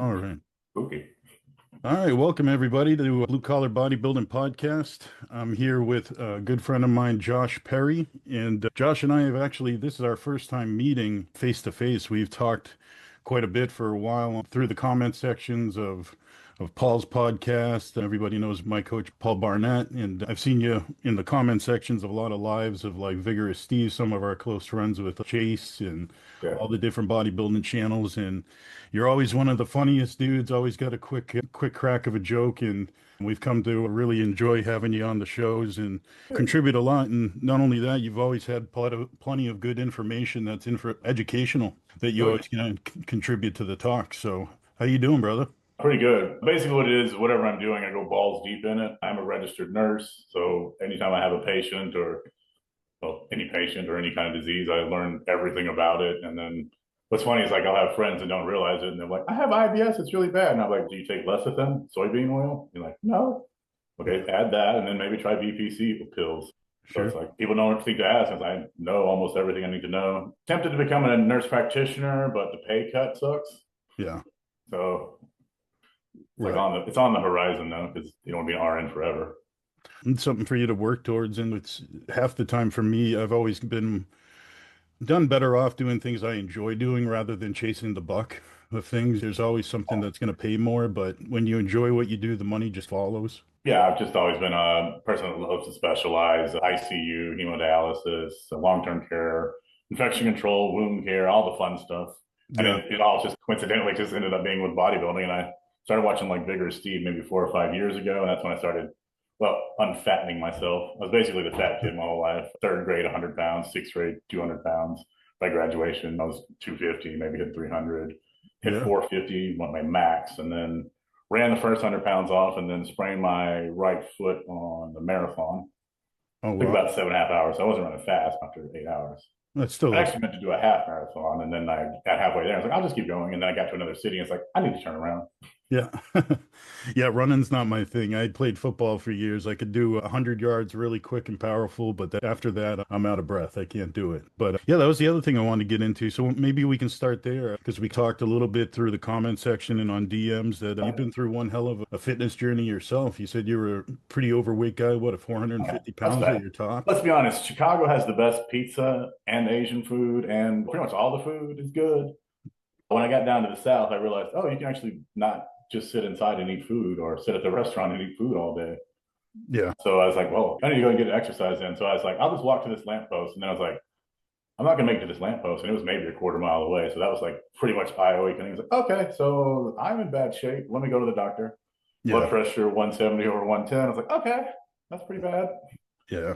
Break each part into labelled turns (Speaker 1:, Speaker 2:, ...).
Speaker 1: All right.
Speaker 2: Okay.
Speaker 1: All right. Welcome, everybody, to Blue Collar Bodybuilding Podcast. I'm here with a good friend of mine, Josh Perry. And Josh and I have actually, this is our first time meeting face to face. We've talked quite a bit for a while through the comment sections of Paul's podcast. Everybody knows my coach, Paul Barnett. And I've seen you in the comment sections of a lot of lives of like Vigorous Steve, some of our close friends with Chase and
Speaker 2: Yeah.
Speaker 1: all the different bodybuilding channels. And you're always one of the funniest dudes, always got a quick crack of a joke, and we've come to really enjoy having you on the shows and contribute a lot. And not only that, you've always had plenty of good information that's educational that you
Speaker 2: Oh, yeah.
Speaker 1: always can contribute to the talk. So how you doing, brother?
Speaker 2: Pretty good. Basically, what it is, whatever I'm doing, I go balls deep in it. I'm a registered nurse. So anytime I have a patient or, well, any patient or any kind of disease, I learn everything about it. And then what's funny is like I'll have friends that don't realize it. And they're like, I have IBS. It's really bad. And I'm like, do you take lecithin, soybean oil? You're like, no. Okay, add that. And then maybe try BPC pills. So it's
Speaker 1: Sure.
Speaker 2: like people don't think to ask since I know almost everything I need to know. Tempted to become a nurse practitioner, but the pay cut sucks.
Speaker 1: Yeah.
Speaker 2: So it's like
Speaker 1: Right.
Speaker 2: it's on the horizon though, because you don't want to be an RN forever.
Speaker 1: It's something for you to work towards. And it's half the time for me, I've always been done better off doing things I enjoy doing rather than chasing the buck of things. There's always something that's going to pay more, but when you enjoy what you do, the money just follows.
Speaker 2: Yeah, I've just always been a person that loves to specialize: ICU, hemodialysis, long-term care, infection control, wound care, all the fun stuff. And
Speaker 1: Yeah.
Speaker 2: it all just coincidentally just ended up being with bodybuilding. And I started watching like Vigorous Steve maybe 4 or 5 years ago, and that's when I started, well, unfattening myself. I was basically the fat kid my whole life. Third grade, 100 pounds. Sixth grade, 200 pounds. By graduation, I was 250, maybe hit 300, hit
Speaker 1: Yeah.
Speaker 2: 450, went my max, and then ran the first 100 pounds off, and then sprained my right foot on the marathon.
Speaker 1: Oh,
Speaker 2: Took
Speaker 1: wow.
Speaker 2: about 7.5 hours. I wasn't running fast after 8 hours.
Speaker 1: That's
Speaker 2: I
Speaker 1: still,
Speaker 2: actually meant to do a half marathon, and then I got halfway there. I was like, I'll just keep going. And then I got to another city, and it's like, I need to turn around.
Speaker 1: yeah. Yeah, running's not my thing. I played football for years. I could do 100 yards really quick and powerful, but after that, I'm out of breath. I can't do it. But yeah, that was the other thing I wanted to get into. So maybe we can start there because we talked a little bit through the comment section and on DMs that you've been through one hell of a fitness journey yourself. You said you were a pretty overweight guy, what, a 450
Speaker 2: That's
Speaker 1: pounds at
Speaker 2: bad.
Speaker 1: your top?
Speaker 2: Let's be honest. Chicago has the best pizza and Asian food, and pretty much all the food is good. When I got down to the South, I realized, oh, you can actually not just sit inside and eat food or sit at the restaurant and eat food all day.
Speaker 1: Yeah.
Speaker 2: So I was like, well, I need to go and get an exercise in. So I was like, I'll just walk to this lamppost. And then I was like, I'm not going to make it to this lamppost. And it was maybe a quarter mile away. So that was like pretty much eye awakening. I was like, okay, so I'm in bad shape. Let me go to the doctor. Blood
Speaker 1: Yeah.
Speaker 2: pressure 170 over 110. I was like, okay, that's pretty bad.
Speaker 1: Yeah.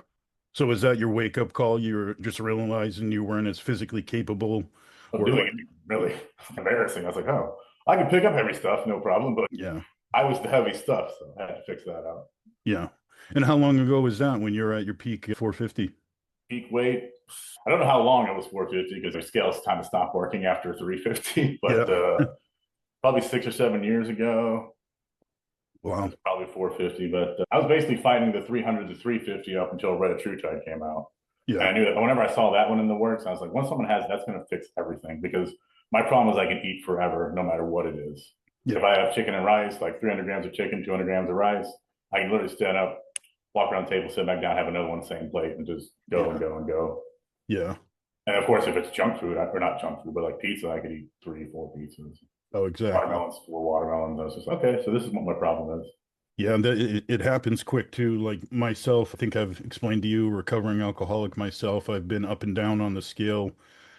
Speaker 1: So was that your wake up call? You were just realizing you weren't as physically capable
Speaker 2: Of
Speaker 1: or
Speaker 2: doing it really embarrassing. I was like, oh, I can pick up heavy stuff, no problem. But
Speaker 1: yeah.
Speaker 2: I was the heavy stuff. So I had to fix that out.
Speaker 1: Yeah. And how long ago was that when you were at your peak at 450?
Speaker 2: Peak weight, I don't know how long it was 450 because their scales kind of stopped working after 350, but
Speaker 1: Yeah.
Speaker 2: probably 6 or 7 years ago, I
Speaker 1: Wow.
Speaker 2: was probably 450. But I was basically fighting the 300 to 350 up until Red Tide came out. And
Speaker 1: Yeah.
Speaker 2: I knew that whenever I saw that one in the works, I was like, once someone has that's going to fix everything because my problem is I can eat forever no matter what it is.
Speaker 1: Yeah.
Speaker 2: If I have chicken and rice, like 300 grams of chicken, 200 grams of rice, I can literally stand up, walk around the table, sit back down, have another one, same plate, and just go and
Speaker 1: Yeah.
Speaker 2: go and go.
Speaker 1: Yeah.
Speaker 2: And of course, if it's junk food, or not junk food, but like pizza, I could eat 3, 4 pizzas.
Speaker 1: Oh, exactly.
Speaker 2: Watermelons, 4 watermelons. I was just, okay, so this is what my problem is.
Speaker 1: Yeah. And it happens quick too. Like myself, I think I've explained to you, recovering alcoholic myself. I've been up and down on the scale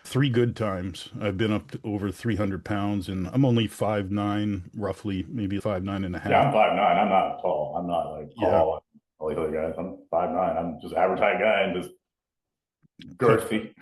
Speaker 1: three good times. I've been up to over 300 pounds and I'm only 5'9", roughly, maybe 5'9" and a
Speaker 2: Yeah,
Speaker 1: half.
Speaker 2: I'm 5'9". I'm not tall. I'm not like
Speaker 1: Yeah.
Speaker 2: tall like all the other guys. I'm 5'9". I'm just average height guy and just
Speaker 1: So
Speaker 2: girthy.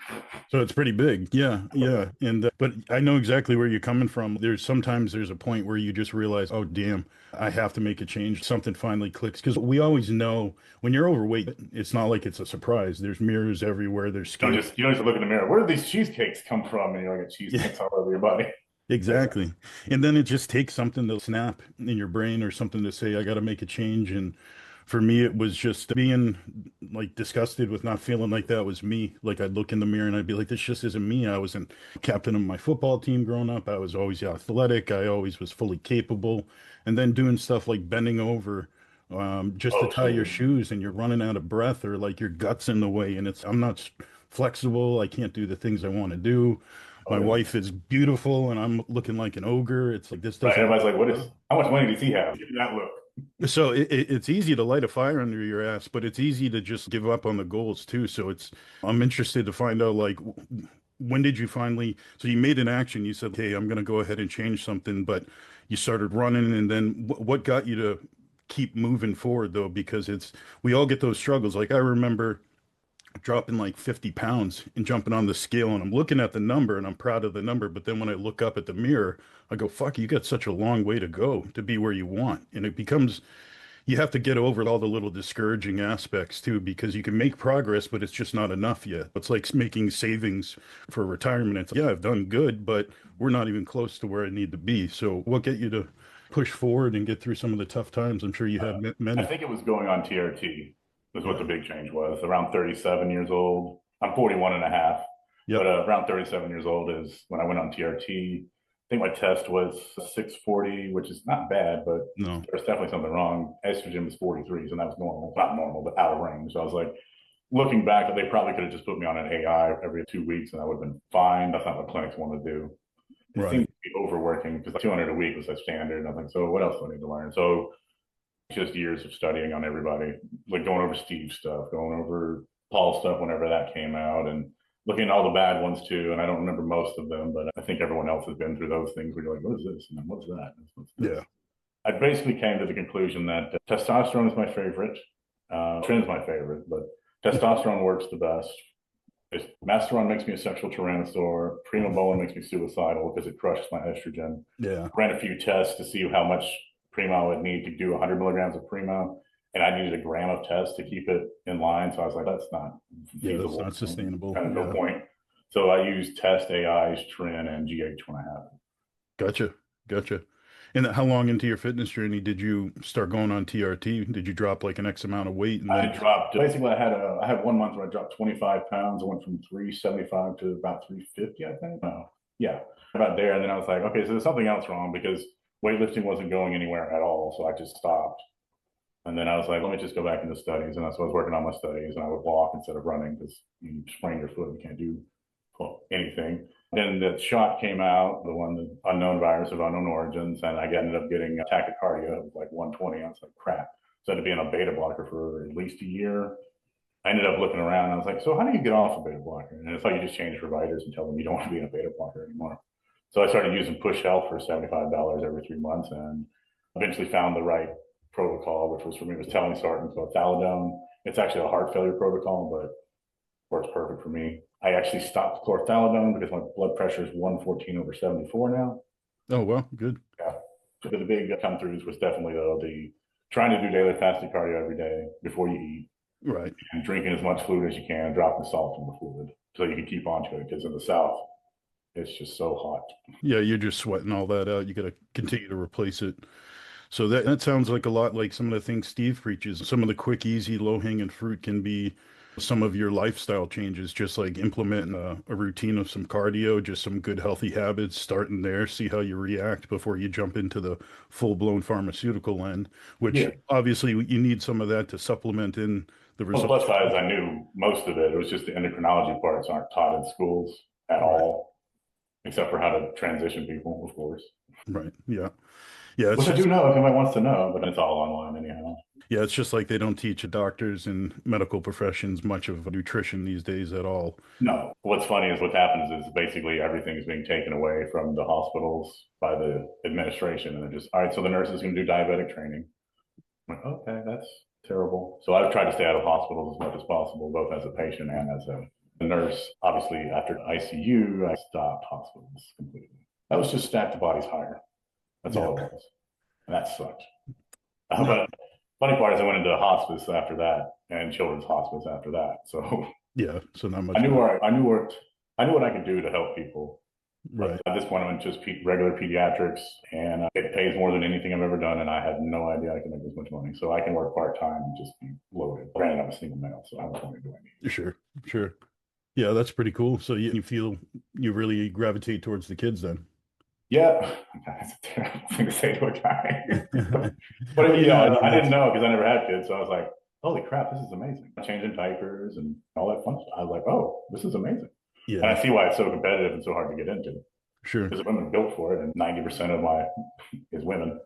Speaker 1: So it's pretty big. Yeah, yeah. And but I know exactly where you're coming from. There's a point where you just realize, oh damn, I have to make a change. Something finally clicks because we always know when you're overweight, it's not like it's a surprise. There's mirrors everywhere, there's scales.
Speaker 2: You don't just look in the mirror. Where do these cheesecakes come from? And you get
Speaker 1: Yeah,
Speaker 2: cheesecakes all over your body.
Speaker 1: exactly. And then it just takes something to snap in your brain or something to say, I got to make a change. And For me, it was just being like disgusted with not feeling like that was me. Like I'd look in the mirror and I'd be like, this just isn't me. I wasn't captain of my football team growing up. I was always athletic. I always was fully capable. And then doing stuff like bending over just to
Speaker 2: Oh,
Speaker 1: tie your
Speaker 2: sure.
Speaker 1: shoes and you're running out of breath or like your gut's in the way and I'm not flexible. I can't do the things I want to do.
Speaker 2: Oh,
Speaker 1: My
Speaker 2: yeah.
Speaker 1: wife is beautiful and I'm looking like an ogre. It's like this
Speaker 2: Right.
Speaker 1: doesn't
Speaker 2: Everybody's like,
Speaker 1: work.
Speaker 2: how much money does he have? Give me that look.
Speaker 1: So it's easy to light a fire under your ass, but it's easy to just give up on the goals too. So I'm interested to find out like when did you finally, so you made an action, you said, hey, I'm going to go ahead and change something, but you started running and then what got you to keep moving forward though? Because we all get those struggles. Like I remember dropping like 50 pounds and jumping on the scale and I'm looking at the number and I'm proud of the number. But then when I look up at the mirror, I go, fuck, you got such a long way to go to be where you want. And it becomes, you have to get over all the little discouraging aspects too, because you can make progress, but it's just not enough yet. It's like making savings for retirement. It's yeah, I've done good, but we're not even close to where I need to be. So what get you to push forward and get through some of the tough times? I'm sure you have
Speaker 2: I
Speaker 1: many.
Speaker 2: think it was going on TRT was what
Speaker 1: Yeah.
Speaker 2: the big change was. Around 37 years old. I'm 41 and a half, but
Speaker 1: Yep.
Speaker 2: around 37 years old is when I went on TRT. I think my test was 640, which is not bad, but
Speaker 1: No.
Speaker 2: there's definitely something wrong. Estrogen was 43, so that was normal. Not normal, but out of range. So I was like, looking back, they probably could have just put me on an AI every 2 weeks and I would have been fine. That's not what clinics want to do. It seems
Speaker 1: Right.
Speaker 2: to be overworking because 200 a week was a standard. And I'm like, so what else do I need to learn? So just years of studying on everybody, like going over Steve's stuff, going over Paul's stuff whenever that came out, and looking at all the bad ones too. And I don't remember most of them, but I think everyone else has been through those things where you're like, what is this? And what's that? What's this?
Speaker 1: Yeah.
Speaker 2: I basically came to the conclusion that testosterone is my favorite. Trin is my favorite, but testosterone works the best. Masteron makes me a sexual tyrannosaur. Primobolan makes me suicidal because it crushes my estrogen.
Speaker 1: Yeah.
Speaker 2: Ran a few tests to see how much Primo I would need to do 100 milligrams of Primo, and I needed a gram of test to keep it in line. So I was like, that's not
Speaker 1: Yeah. That's
Speaker 2: feasible.
Speaker 1: not sustainable.
Speaker 2: Kind of no
Speaker 1: Yeah.
Speaker 2: point. So I used test AIs, Trin, and GH when I have it.
Speaker 1: Gotcha. Gotcha. And how long into your fitness journey did you start going on TRT? Did you drop like an X amount of weight and
Speaker 2: I
Speaker 1: then?
Speaker 2: dropped basically. I had 1 month where I dropped 25 pounds. I went from 375 to about 350, I think. No, yeah, about there. And then I was like, okay, so there's something else wrong because weightlifting wasn't going anywhere at all. So I just stopped. And then I was like, let me just go back into studies. And that's what I was working on my studies. And I would walk instead of running because you sprain your foot, you can't do anything. Then the shot came out, the one, the unknown virus of unknown origins, and I ended up getting tachycardia of like 120. I was like, crap. So I had to be on a beta blocker for at least a year. I ended up looking around. I was like, so how do you get off a beta blocker? And it's like you just change providers and tell them you don't want to be in a beta blocker anymore. So I started using Push Health for $75 every 3 months and eventually found the right protocol, which was for me was telmisartan, so thalidomide. It's actually a heart failure protocol, but works perfect for me. I actually stopped chlorthalidone because my blood pressure is 114 over 74 now.
Speaker 1: Oh, well, good.
Speaker 2: Yeah. So the big come throughs was definitely the trying to do daily fasted cardio every day before you eat
Speaker 1: Right.
Speaker 2: and drinking as much fluid as you can, dropping salt in the fluid so you can keep on to it. Because in the South, it's just so hot.
Speaker 1: Yeah, you're just sweating all that out. You got to continue to replace it. So that sounds like a lot like some of the things Steve preaches. Some of the quick, easy, low-hanging fruit can be some of your lifestyle changes, just like implementing a routine of some cardio, just some good healthy habits, starting there, see how you react before you jump into the full-blown pharmaceutical end, which
Speaker 2: Yeah.
Speaker 1: obviously you need some of that to supplement in the
Speaker 2: On the
Speaker 1: results.
Speaker 2: plus side is I knew most of it. It was just the endocrinology parts aren't taught in schools at
Speaker 1: Right,
Speaker 2: all, except for how to transition people, of course.
Speaker 1: right. Yeah. Yeah, it's
Speaker 2: Which I do
Speaker 1: just
Speaker 2: know if anybody wants to know, but it's all online anyhow.
Speaker 1: yeah, it's just like they don't teach doctors and medical professions much of nutrition these days at all.
Speaker 2: No, what's funny is what happens is basically everything is being taken away from the hospitals by the administration, and they're just all right. So the nurse is going to do diabetic training. I'm like, okay, that's terrible. So I've tried to stay out of hospitals as much as possible, both as a patient and as a nurse. Obviously, after ICU, I stopped hospitals completely. That was just stack the bodies higher. That's
Speaker 1: Yeah.
Speaker 2: all it was, and that sucked.
Speaker 1: No,
Speaker 2: But funny part is I went into hospice after that and children's hospice after that. So
Speaker 1: yeah, so not
Speaker 2: I
Speaker 1: much
Speaker 2: knew
Speaker 1: better.
Speaker 2: where I knew what I could do to help people.
Speaker 1: Right.
Speaker 2: But at this point, I'm in just regular pediatrics, and it pays more than anything I've ever done. And I had no idea I could make this much money. So I can work part time and just be loaded. Granted, I'm a single male, so how much money do I need?
Speaker 1: Sure. Sure. Yeah, that's pretty cool. So you feel you really gravitate towards the kids then.
Speaker 2: Yeah, that's a terrible thing to say to a guy.
Speaker 1: Well,
Speaker 2: But
Speaker 1: I
Speaker 2: yeah,
Speaker 1: mean,
Speaker 2: I didn't
Speaker 1: that's,
Speaker 2: know because I never had kids. So I was like, holy crap, this is amazing. Changing diapers and all that fun stuff. I was like, oh, this is amazing. And
Speaker 1: yeah,
Speaker 2: I see why it's so competitive and so hard to get into
Speaker 1: sure.
Speaker 2: because women are built for it, and 90% of my is women.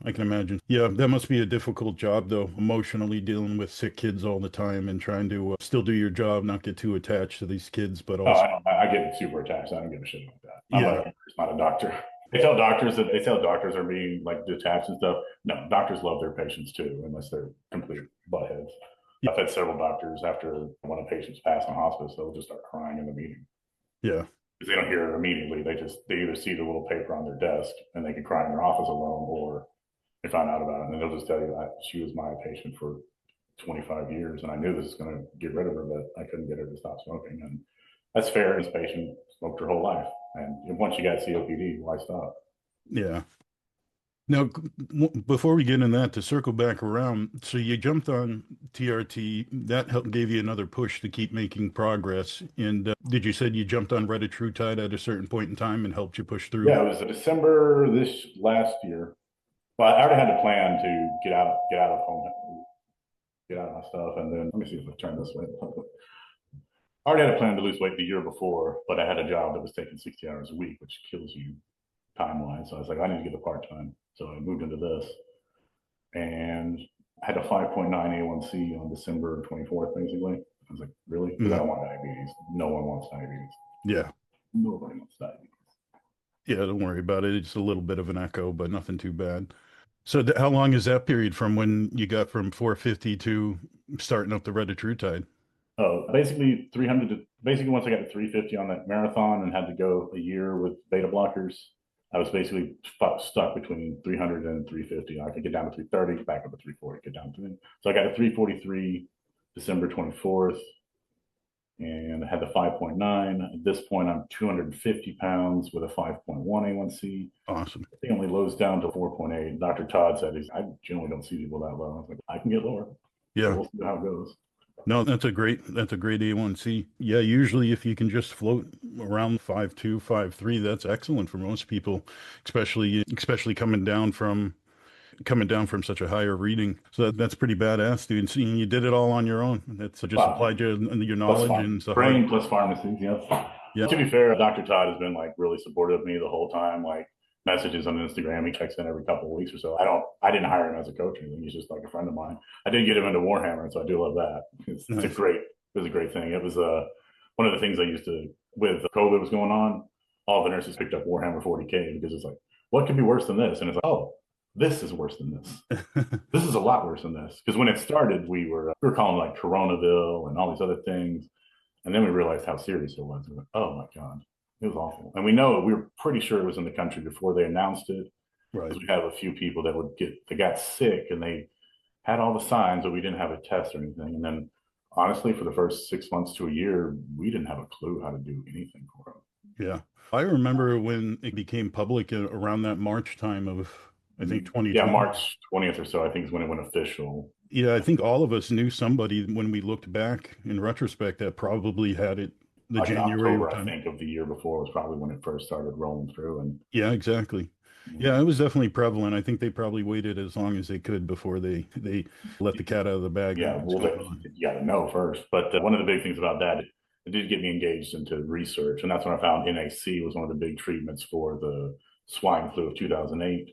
Speaker 1: I can imagine. Yeah, that must be a difficult job though, emotionally dealing with sick kids all the time and trying to still do your job, not get too attached to these kids, but
Speaker 2: Oh,
Speaker 1: also,
Speaker 2: I get super attached. I don't give a shit about that. I'm a
Speaker 1: yeah,
Speaker 2: nurse, not a doctor. They tell doctors are being like detached and stuff. No, doctors love their patients too, unless they're complete buttheads.
Speaker 1: yeah,
Speaker 2: I've had several doctors after when a patient's passed in hospice, they'll just start crying in the meeting
Speaker 1: yeah,
Speaker 2: because they don't hear it immediately. They either see the little paper on their desk and they can cry in their office alone, or they find out about it and they'll just tell you that she was my patient for 25 years and I knew this was going to get rid of her, but I couldn't get her to stop smoking. And that's fair. This patient smoked her whole life. And once you got COPD, why stop?
Speaker 1: yeah. Now, before we get in that, to circle back around, so you jumped on TRT, that helped gave you another push to keep making progress. And did you said you jumped on retatrutide at a certain point in time and helped you push through?
Speaker 2: Yeah, it was December this last year. But I already had a plan to get out of home, get out of my stuff. And then let me see if I turn this way. I already had a plan to lose weight the year before, but I had a job that was taking 60 hours a week, which kills you time wise. So I was like, I need to get the part time. So I moved into this and had a 5.9 A1C on December 24th, basically. I was like, really? Because I
Speaker 1: Mm,
Speaker 2: don't want diabetes. No one wants diabetes.
Speaker 1: yeah.
Speaker 2: Nobody wants diabetes.
Speaker 1: Yeah, don't worry about it. It's a little bit of an echo, but nothing too bad. So how long is that period from when you got from 450 to starting up the retatrutide?
Speaker 2: Oh, basically 300 to basically once I got to 350 on that marathon and had to go a year with beta blockers, I was basically stuck between 300 and 350. I could get down to 330, back up to 340, get down to. So I got to 343 December 24th and I had the 5.9. At this point, I'm 250 pounds with a 5.1 A1C.
Speaker 1: Awesome.
Speaker 2: I think only lows down to 4.8. Dr. Todd said, I generally don't see people that low. I was like, I can get lower. So
Speaker 1: Yeah.
Speaker 2: we'll see how it goes.
Speaker 1: No, that's a great A1C. Yeah, usually if you can just float around 5.2, 5.3, that's excellent for most people, especially coming down from such a higher reading. So that's pretty badass, dude. And seeing you did it all on your own. That's just
Speaker 2: Wow.
Speaker 1: applied your
Speaker 2: Plus
Speaker 1: knowledge and
Speaker 2: farm
Speaker 1: it's a hard.
Speaker 2: brain plus pharmacy. Yep.
Speaker 1: Yeah,
Speaker 2: To be fair, Dr. Todd has been like really supportive of me the whole time. Like messages on Instagram, he checks in every couple of weeks or so. I didn't hire him as a coach or anything. He's just like a friend of mine. I did get him into Warhammer, so I do love that.
Speaker 1: nice.
Speaker 2: It was a great thing. It was one of the things I used to with COVID was going on. All the nurses picked up Warhammer 40K because it's like, what could be worse than this? And it's like, oh, this is worse than this. This is a lot worse than this. Because when it started, we were calling it like Coronaville and all these other things. And then we realized how serious it was. We were like, oh my God, it was awful. And we were pretty sure it was in the country before they announced it.
Speaker 1: Right.
Speaker 2: Because we have a few people they got sick and they had all the signs, but we didn't have a test or anything. And then honestly, for the first 6 months to a year, we didn't have a clue how to do anything for them.
Speaker 1: Yeah. I remember when it became public around that March time of, I think,
Speaker 2: Yeah,
Speaker 1: 2020.
Speaker 2: March 20th or so, I think is when it went official.
Speaker 1: Yeah, I think all of us knew somebody when we looked back in retrospect that probably had it the
Speaker 2: Like in
Speaker 1: January
Speaker 2: October, I
Speaker 1: time.
Speaker 2: think, of the year before was probably when it first started rolling through. And
Speaker 1: Yeah, exactly. Yeah, it was definitely prevalent. I think they probably waited as long as they could before they let the cat out of the bag on
Speaker 2: yeah,
Speaker 1: what's
Speaker 2: well,
Speaker 1: going on.
Speaker 2: you got to know first. But one of the big things about that, it did get me engaged into research, and that's when I found NAC was one of the big treatments for the swine flu of 2008,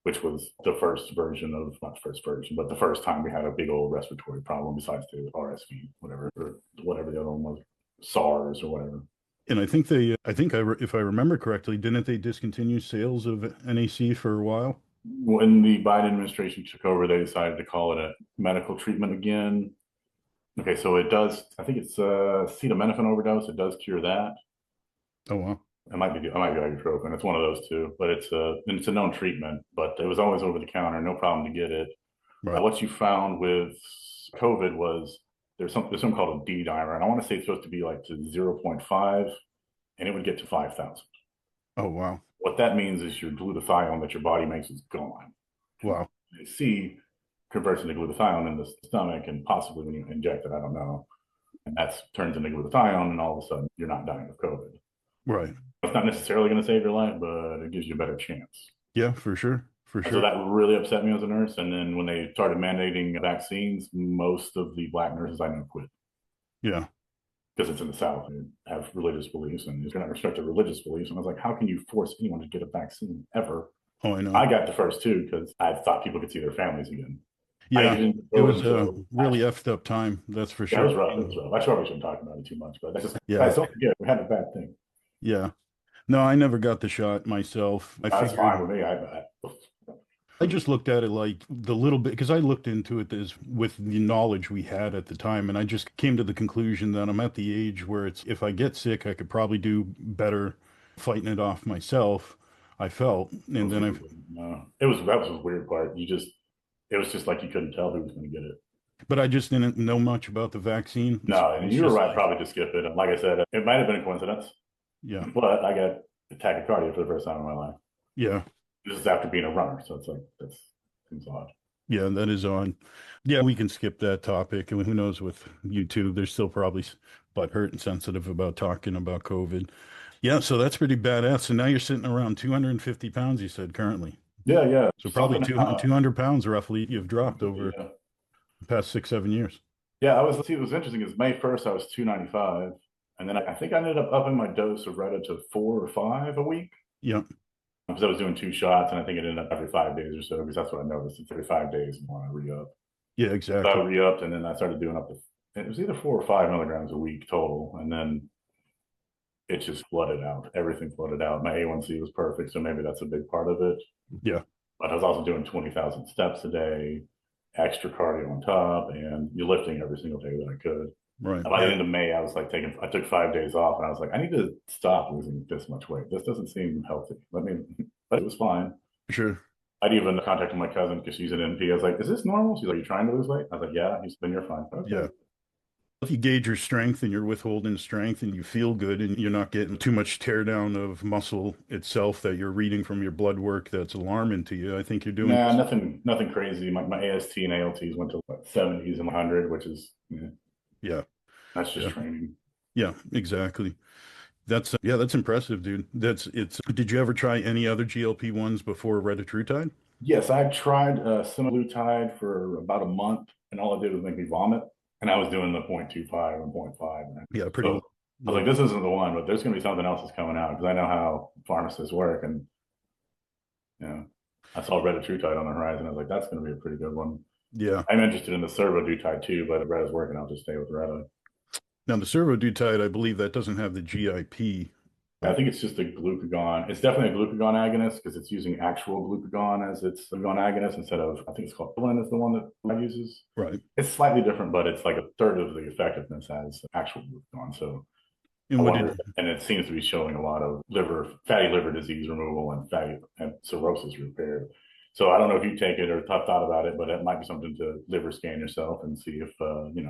Speaker 2: which was the first version of not first version, but the first time we had a big old respiratory problem besides the RSV, whatever or whatever the other one was, SARS or whatever.
Speaker 1: And if I remember correctly, didn't they discontinue sales of NAC for a while?
Speaker 2: When the Biden administration took over, they decided to call it a medical treatment again. Okay, so it does. I think it's acetaminophen overdose. It does cure that.
Speaker 1: Oh wow.
Speaker 2: It might be ibuprofen. It's one of those two, but it's a known treatment. But it was always over the counter, no problem to get it.
Speaker 1: Right.
Speaker 2: What you found with COVID was there's something called a D dimer, and I want to say it's supposed to be like to 0.5, and it would get to 5,000.
Speaker 1: Oh, wow.
Speaker 2: What that means is your glutathione that your body makes is gone.
Speaker 1: Wow.
Speaker 2: C converts into glutathione in the stomach, and possibly when you inject it, I don't know. And that turns into glutathione, and all of a sudden you're not dying of COVID.
Speaker 1: Right.
Speaker 2: It's not necessarily going to save your life, but it gives you a better chance.
Speaker 1: Yeah, for sure. For
Speaker 2: And so
Speaker 1: sure.
Speaker 2: that really upset me as a nurse. And then when they started mandating vaccines, most of the black nurses I know quit
Speaker 1: Yeah.
Speaker 2: because it's in the South and have religious beliefs and you're not restricted religious beliefs. And I was like, how can you force anyone to get a vaccine ever?
Speaker 1: Oh, I know.
Speaker 2: I got the first two because I thought people could see their families again. I
Speaker 1: Yeah.
Speaker 2: didn't
Speaker 1: It
Speaker 2: go
Speaker 1: was a
Speaker 2: until
Speaker 1: really effed up time. That's for
Speaker 2: yeah, it
Speaker 1: sure.
Speaker 2: was rough. It was rough. I probably shouldn't talk about it too much, but that's just
Speaker 1: Yeah.
Speaker 2: guys don't forget we had a bad thing.
Speaker 1: Yeah. No, I never got the shot myself. I
Speaker 2: That's fine
Speaker 1: figured
Speaker 2: with me.
Speaker 1: I just looked at it like the little bit because I looked into it as with the knowledge we had at the time, and I just came to the conclusion that I'm at the age where it's if I get sick, I could probably do better fighting it off myself. I felt, and
Speaker 2: Most
Speaker 1: then
Speaker 2: people
Speaker 1: I've,
Speaker 2: didn't know. It was that was the weird part. It was just like you couldn't tell who was going to get it.
Speaker 1: but I just didn't know much about the vaccine, so
Speaker 2: No,
Speaker 1: it
Speaker 2: and
Speaker 1: was
Speaker 2: you were
Speaker 1: just
Speaker 2: right,
Speaker 1: like,
Speaker 2: probably to skip it. Like I said, it might have been a coincidence,
Speaker 1: yeah,
Speaker 2: but I got tachycardia for the first time in my life.
Speaker 1: yeah,
Speaker 2: This is after being a runner, so it's like that's seems odd.
Speaker 1: yeah, that is on. Yeah, we can skip that topic, and who knows with YouTube, they're still probably butthurt and sensitive about talking about COVID. Yeah, so that's pretty badass. So now you're sitting around 250 pounds, you said currently.
Speaker 2: Yeah, yeah,
Speaker 1: So probably
Speaker 2: something.
Speaker 1: 200 pounds roughly you've dropped over
Speaker 2: Yeah,
Speaker 1: the past 6, 7 years.
Speaker 2: yeah. I was. See, it was interesting. Is May 1st, I was 295, and then I think I ended up upping my dose of Retta to 4 or 5 a week
Speaker 1: Yeah,
Speaker 2: because I was doing 2 shots, and I think it ended up every 5 days or so because that's what I noticed. It's every 5 days you want to re up.
Speaker 1: yeah,
Speaker 2: So I
Speaker 1: exactly.
Speaker 2: re-upped, and then I started doing up to it was either 4 or 5 milligrams a week total, and then it just flooded out. Everything flooded out. My A1C was perfect, so maybe that's a big part of it.
Speaker 1: Yeah,
Speaker 2: But I was also doing 20,000 steps a day, extra cardio on top, and you're lifting every single day that I could.
Speaker 1: right.
Speaker 2: And by the end of May, I was like I took 5 days off, and I was like, I need to stop losing this much weight. This doesn't seem healthy. But it was fine.
Speaker 1: Sure.
Speaker 2: I'd even contacted my cousin because she's an NP. I was like, is this normal? She's like, you trying to lose weight? I was like, yeah. He's been, you're fine. Okay.
Speaker 1: Yeah. If you gauge your strength and you're withholding strength and you feel good and you're not getting too much tear down of muscle itself that you're reading from your blood work that's alarming to you, I think you're doing
Speaker 2: Nah,
Speaker 1: just
Speaker 2: nothing crazy. My AST and ALTs went to like 70s and 100, which is
Speaker 1: yeah.
Speaker 2: that's just
Speaker 1: Yeah.
Speaker 2: training.
Speaker 1: Yeah, exactly. That's yeah, that's impressive, dude. That's it's did you ever try any other GLP-1s before retatrutide?
Speaker 2: Yes, I tried semaglutide for about a month, and all it did was make me vomit. And I was doing the 0.25 and 0.5.
Speaker 1: Yeah, pretty
Speaker 2: So I was
Speaker 1: low.
Speaker 2: like, this isn't the one, but there's going to be something else that's coming out because I know how pharmacists work. And you know, I saw retatrutide on the horizon. I was like, that's going to be a pretty good one.
Speaker 1: Yeah.
Speaker 2: I'm interested in the survodutide too, but if Reta's working, I'll just stay with Reta.
Speaker 1: Now the servodutide, I believe that doesn't have the GIP.
Speaker 2: I think it's just a glucagon. It's definitely a glucagon agonist because it's using actual glucagon as its glucagon agonist instead of, I think it's called Inulin is the one that I uses.
Speaker 1: Right.
Speaker 2: It's slightly different, but it's like a third of the effectiveness as actual glucagon. So I
Speaker 1: And what
Speaker 2: wonder,
Speaker 1: did
Speaker 2: and it seems to be showing a lot of fatty liver disease removal and fatty and cirrhosis repair. So I don't know if you take it or thought about it, but it might be something to liver scan yourself and see if, maybe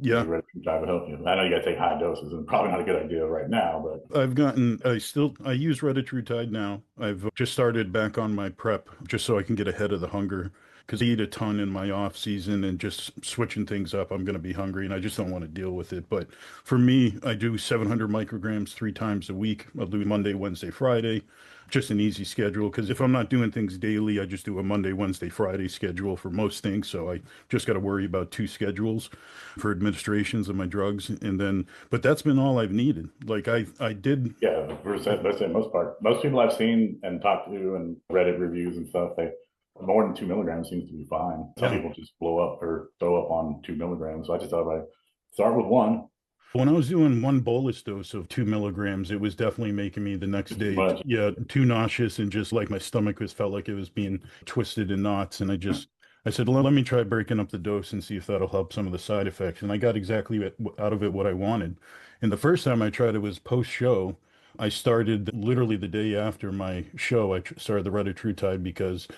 Speaker 1: yeah,
Speaker 2: retatrutide would help you. I know you got to take high doses, and probably not a good idea right now, but
Speaker 1: I use retatrutide now. I've just started back on my prep just so I can get ahead of the hunger because I eat a ton in my off season and just switching things up, I'm going to be hungry and I just don't want to deal with it. But for me, I do 700 micrograms 3 times a week. I'll do Monday, Wednesday, Friday. Just an easy schedule because if I'm not doing things daily, I just do a Monday, Wednesday, Friday schedule for most things. So I just got to worry about two schedules for administrations of my drugs. And then, but that's been all I've needed. Like I did.
Speaker 2: yeah, let's say most people I've seen and talked to and Reddit reviews and stuff, they more than 2 milligrams seems to be fine. Some
Speaker 1: Yeah.
Speaker 2: people just blow up or throw up on 2 milligrams. So I just thought I'd start with one.
Speaker 1: When I was doing one bolus dose of 2 milligrams, it was definitely making me the next
Speaker 2: It's too
Speaker 1: day,
Speaker 2: much.
Speaker 1: yeah, too nauseous and just like my stomach was felt like it was being twisted in knots. And I said, let me try breaking up the dose and see if that'll help some of the side effects. And I got exactly out of it what I wanted. And the first time I tried it was post show. I started literally the day after my show. Started the retatrutide because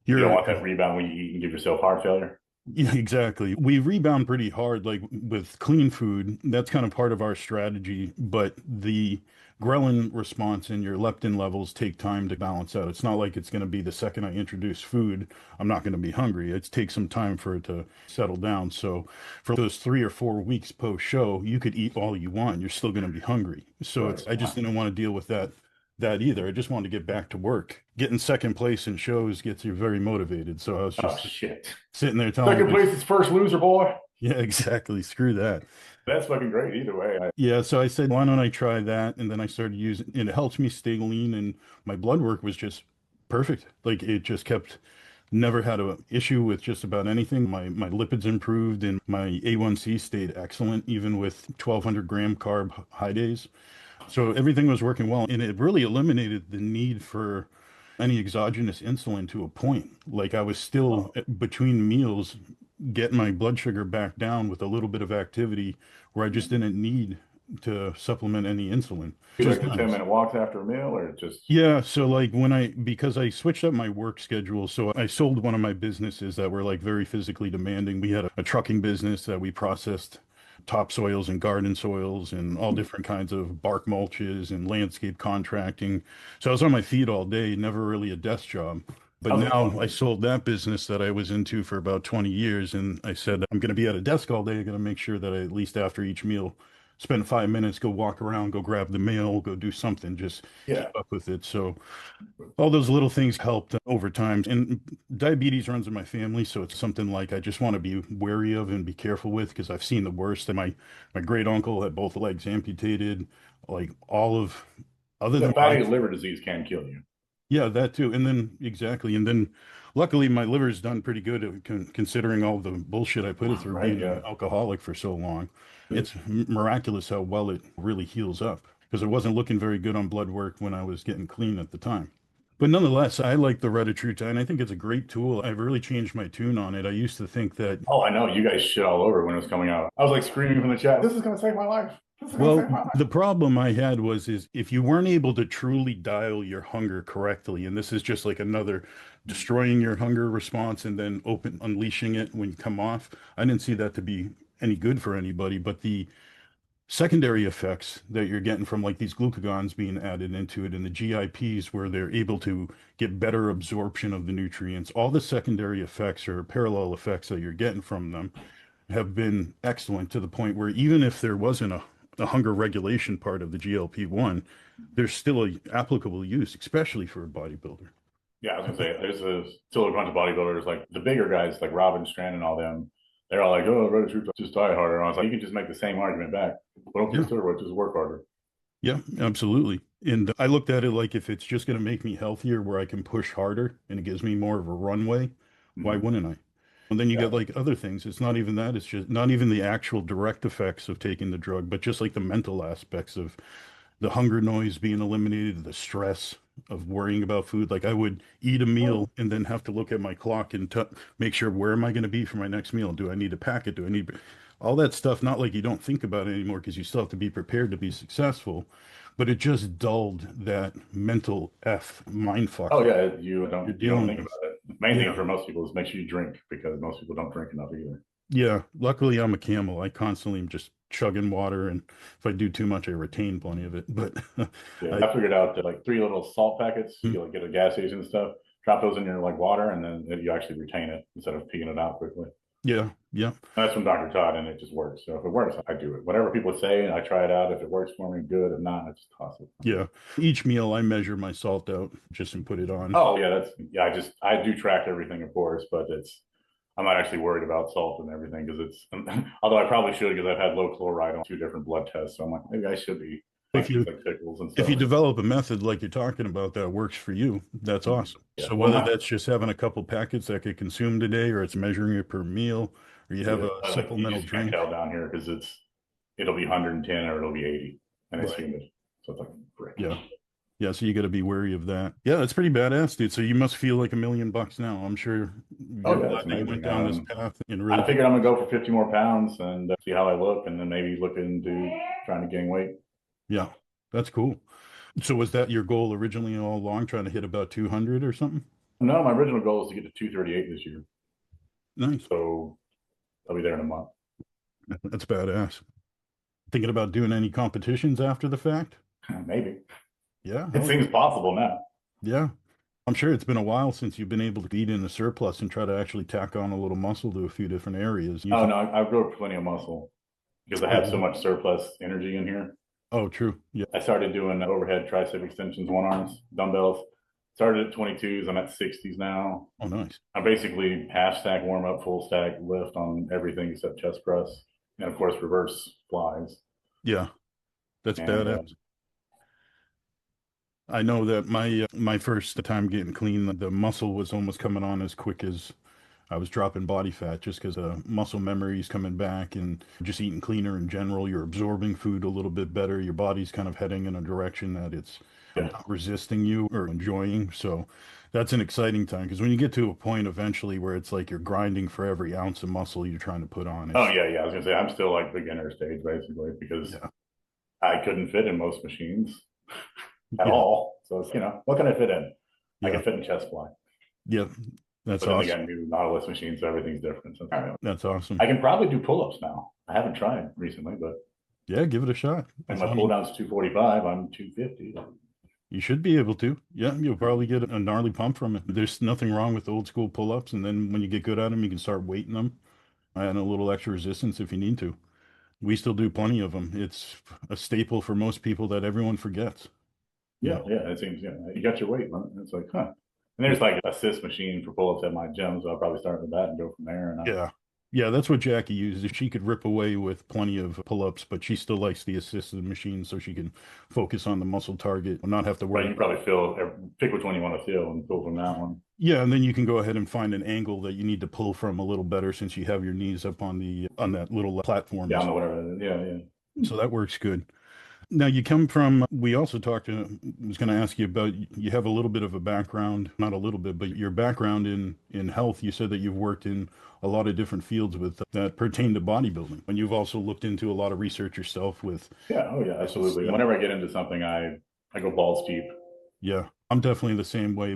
Speaker 2: You don't
Speaker 1: you're
Speaker 2: want that rebound when you eat and give yourself heart failure.
Speaker 1: Yeah, exactly. We rebound pretty hard, like with clean food. That's kind of part of our strategy, but the ghrelin response and your leptin levels take time to balance out. It's not like it's going to be the second I introduce food, I'm not going to be hungry. It takes some time for it to settle down. So for those 3 or 4 weeks post show, you could eat all you want, you're still going to be hungry. So
Speaker 2: Right.
Speaker 1: it's I just didn't want to deal with that either. I just wanted to get back to work. Getting second place in shows gets you very motivated. So I was
Speaker 2: Oh
Speaker 1: just
Speaker 2: shit.
Speaker 1: sitting there telling
Speaker 2: Second
Speaker 1: my
Speaker 2: place is first loser, boy.
Speaker 1: yeah, exactly. Screw that.
Speaker 2: That's fucking great either way.
Speaker 1: Yeah, so I said, why don't I try that? And then I started using, and it helps me stay lean, and my blood work was just perfect. Like it just kept, never had a issue with just about anything. My lipids improved, and my A1C stayed excellent, even with 1,200 gram carb high days. So everything was working well, and it really eliminated the need for any exogenous insulin to a point. Like I was still between meals getting my blood sugar back down with a little bit of activity where I just didn't need to supplement any insulin,
Speaker 2: You
Speaker 1: which is
Speaker 2: like the
Speaker 1: nice.
Speaker 2: 10-minute walks after a meal or just
Speaker 1: Yeah, so like because I switched up my work schedule, so I sold one of my businesses that were like very physically demanding. We had a trucking business that we processed topsoils and garden soils and all different kinds of bark mulches and landscape contracting. So I was on my feet all day, never really a desk job. But
Speaker 2: how's it
Speaker 1: now I
Speaker 2: going?
Speaker 1: sold that business that I was into for about 20 years, and I said, I'm going to be at a desk all day. I'm going to make sure that I, at least after each meal, spend 5 minutes, go walk around, go grab the mail, go do something, just keep
Speaker 2: Yeah.
Speaker 1: up with it. So all those little things helped over time. And diabetes runs in my family, so it's something like I just want to be wary of and be careful with because I've seen the worst. And my great uncle had both legs amputated, like all of other
Speaker 2: Yeah,
Speaker 1: than what
Speaker 2: fatty
Speaker 1: I
Speaker 2: liver disease can kill you.
Speaker 1: yeah, that too. And then exactly. And then luckily my liver's done pretty good considering all the bullshit I put it through
Speaker 2: Right?
Speaker 1: being
Speaker 2: Yeah.
Speaker 1: an alcoholic for so long. It's miraculous how well it really heals up because it wasn't looking very good on blood work when I was getting clean at the time. But nonetheless, I like the Retatrutide. I think it's a great tool. I've really changed my tune on it. I used to think that,
Speaker 2: Oh, I know. You guys shit all over when it was coming out. I was like screaming from the chat, this is going to save my life. This is going to
Speaker 1: well,
Speaker 2: save my life.
Speaker 1: the problem I had was is if you weren't able to truly dial your hunger correctly, and this is just like another destroying your hunger response and then open unleashing it when you come off. I didn't see that to be any good for anybody, but the secondary effects that you're getting from like these glucagons being added into it and the GIPs where they're able to get better absorption of the nutrients, all the secondary effects or parallel effects that you're getting from them have been excellent to the point where even if there wasn't a hunger regulation part of the GLP-1, there's still a applicable use, especially for a bodybuilder.
Speaker 2: Yeah, I was gonna say still a bunch of bodybuilders, like the bigger guys, like Robin Strand and all them. They're all like, "Oh, Red Shoot just die harder." And I was like, "You can just make the same argument back. But don't
Speaker 1: Yeah,
Speaker 2: take steroids, just work harder."
Speaker 1: yeah, absolutely. And I looked at it like if it's just going to make me healthier where I can push harder and it gives me more of a runway, why
Speaker 2: Mhm.
Speaker 1: wouldn't I? And then you
Speaker 2: Yeah.
Speaker 1: get like other things. It's not even that. It's just not even the actual direct effects of taking the drug, but just like the mental aspects of the hunger noise being eliminated, the stress of worrying about food. Like I would eat a meal and then have to look at my clock and make sure where am I going to be for my next meal? Do I need to pack it? Do I need all that stuff? Not like you don't think about it anymore because you still have to be prepared to be successful, but it just dulled that mental mind fuck
Speaker 2: Oh yeah,
Speaker 1: you're
Speaker 2: you don't
Speaker 1: dealing
Speaker 2: think
Speaker 1: with.
Speaker 2: about it. The main thing
Speaker 1: Yeah.
Speaker 2: for most people is make sure you drink because most people don't drink enough either.
Speaker 1: Yeah. Luckily, I'm a camel. I constantly am just chugging water, and if I do too much, I retain plenty of it. But
Speaker 2: Yeah,
Speaker 1: I,
Speaker 2: I figured out that like three little salt packets
Speaker 1: hmm,
Speaker 2: you like get at a gas station and stuff. Drop those in your like water, and then you actually retain it instead of peeing it out quickly.
Speaker 1: yeah, yeah.
Speaker 2: That's from Dr. Todd, and it just works. So if it works, I do it. Whatever people say, I try it out. If it works for me, good. If not, I just toss it.
Speaker 1: Yeah. Each meal I measure my salt out just and put it on.
Speaker 2: Oh yeah, I do track everything, of course, but I'm not actually worried about salt and everything because it's although I probably should because I've had low chloride on two different blood tests. So I'm like, maybe I should be
Speaker 1: If
Speaker 2: like things
Speaker 1: you
Speaker 2: like pickles and
Speaker 1: if you
Speaker 2: stuff.
Speaker 1: develop a method like you're talking about that works for you, that's awesome.
Speaker 2: Yeah.
Speaker 1: So
Speaker 2: Well,
Speaker 1: whether that's just having a couple packets that could consume today or it's measuring it per meal or you have
Speaker 2: yeah,
Speaker 1: a
Speaker 2: like you
Speaker 1: supplemental
Speaker 2: just can't
Speaker 1: drink.
Speaker 2: tell down here because it'll be 110 or it'll be 80 and it's
Speaker 1: Right.
Speaker 2: humid. So it's like frick.
Speaker 1: Yeah. Yeah, so you got to be wary of that. Yeah, that's pretty badass, dude. So you must feel like $1 million now. I'm sure
Speaker 2: Oh
Speaker 1: you're
Speaker 2: yeah,
Speaker 1: glad
Speaker 2: it's
Speaker 1: that you went
Speaker 2: amazing.
Speaker 1: down this path and
Speaker 2: I
Speaker 1: really
Speaker 2: figured I'm gonna go for 50 more pounds and see how I look, and then maybe look into trying to gain weight.
Speaker 1: yeah, that's cool. So was that your goal originally all along, trying to hit about 200 or something?
Speaker 2: No, my original goal is to get to 238 this year.
Speaker 1: Nice.
Speaker 2: So I'll be there in a month.
Speaker 1: That's badass. Thinking about doing any competitions after the fact?
Speaker 2: Maybe.
Speaker 1: Yeah,
Speaker 2: It
Speaker 1: hell yeah.
Speaker 2: seems possible now.
Speaker 1: Yeah. I'm sure it's been a while since you've been able to eat in a surplus and try to actually tack on a little muscle to a few different areas.
Speaker 2: Oh
Speaker 1: Using,
Speaker 2: no, I've grown plenty of muscle because I
Speaker 1: oh,
Speaker 2: have so
Speaker 1: yeah.
Speaker 2: much surplus energy in here.
Speaker 1: Oh, true. Yeah.
Speaker 2: I started doing overhead tricep extensions, one arms, dumbbells. Started at 22s. I'm at 60s now.
Speaker 1: Oh, nice.
Speaker 2: I basically half stack warm up, full stack lift on everything except chest press, and of course reverse flies.
Speaker 1: Yeah, that's
Speaker 2: And
Speaker 1: badass. I know that my first time getting clean, the muscle was almost coming on as quick as I was dropping body fat, just because muscle memory is coming back and just eating cleaner in general. You're absorbing food a little bit better. Your body's kind of heading in a direction that it's
Speaker 2: yeah,
Speaker 1: not resisting you or enjoying. So that's an exciting time because when you get to a point eventually where it's like you're grinding for every ounce of muscle you're trying to put on,
Speaker 2: oh
Speaker 1: it's
Speaker 2: yeah, yeah. I was gonna say I'm still like beginner stage basically because
Speaker 1: yeah,
Speaker 2: I couldn't fit in most machines at
Speaker 1: yeah,
Speaker 2: all. So it's what can I fit in? I
Speaker 1: yeah,
Speaker 2: can fit in chest fly,
Speaker 1: yeah. That's
Speaker 2: but then they
Speaker 1: awesome.
Speaker 2: got new Nautilus machines, so everything's different. So
Speaker 1: That's awesome.
Speaker 2: I can probably do pull ups now. I haven't tried recently, but
Speaker 1: Yeah, give it a shot.
Speaker 2: and
Speaker 1: As
Speaker 2: my
Speaker 1: long as
Speaker 2: pull down's 245. I'm 250.
Speaker 1: you should be able to. Yeah, you'll probably get a gnarly pump from it. There's nothing wrong with old school pull-ups, and then when you get good at them, you can start weighting them and a little extra resistance if you need to. We still do plenty of them. It's a staple for most people that everyone forgets. You
Speaker 2: Yeah,
Speaker 1: know?
Speaker 2: yeah. It seems you got your weight. Huh? It's like, huh. And
Speaker 1: Yeah.
Speaker 2: there's like an assist machine for pull ups at my gym, so I'll probably start with that and go from there. And
Speaker 1: Yeah. Yeah, that's what Jackie uses. She could rip away with plenty of pull-ups, but she still likes the assisted machine so she can focus on the muscle target and not have to
Speaker 2: right,
Speaker 1: worry
Speaker 2: you
Speaker 1: about.
Speaker 2: probably pick which one you want to feel and pull from that one.
Speaker 1: Yeah, and then you can go ahead and find an angle that you need to pull from a little better since you have your knees up on that little platform.
Speaker 2: Yeah, on the whatever. Yeah, yeah.
Speaker 1: So that works good. Now you come from, we also talked to, was going to ask you about, you have a little bit of a background, not a little bit, but your background in health. You said that you've worked in a lot of different fields with that pertain to bodybuilding. And you've also looked into a lot of research yourself with
Speaker 2: Yeah, oh yeah,
Speaker 1: this is,
Speaker 2: absolutely. Whenever I get into something, I go balls deep.
Speaker 1: yeah, I'm definitely the same way.